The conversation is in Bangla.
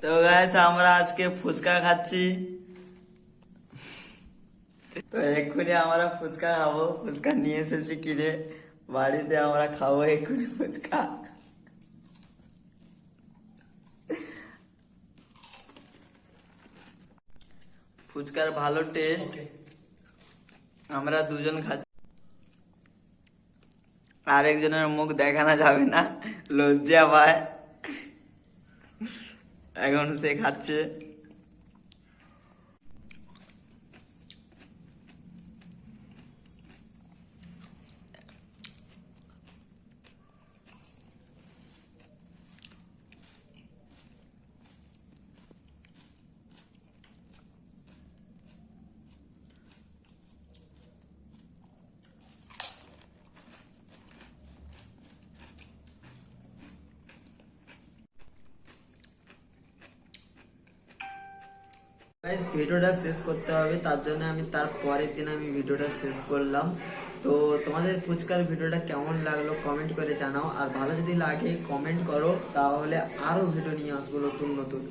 তো গাইস আমরা আজকে ফুচকা খাচ্ছি। তো এক্ষুনি আমরা ফুচকা খাবো, ফুচকা নিয়ে এসেছি কিনে বাড়িতে, আমরা খাবো এক্ষুনি ফুচকা। ফুচকার ভালো টেস্ট, আমরা দুজন খাচ্ছি। আরেকজনের মুখ দেখানো যাবে না, লজ্জা পায়। এখন সে খাচ্ছে। গাইস ভিডিওটা শেষ করতে হবে, তার জন্য আমি তার পরের দিন আমি ভিডিওটা শেষ করলাম। তো তোমাদের ফুচকার ভিডিওটা কেমন লাগলো কমেন্ট করে জানাও, আর ভালো যদি লাগে কমেন্ট করো, তাহলে আরো ভিডিও নিয়ে আসবো নতুন নতুন।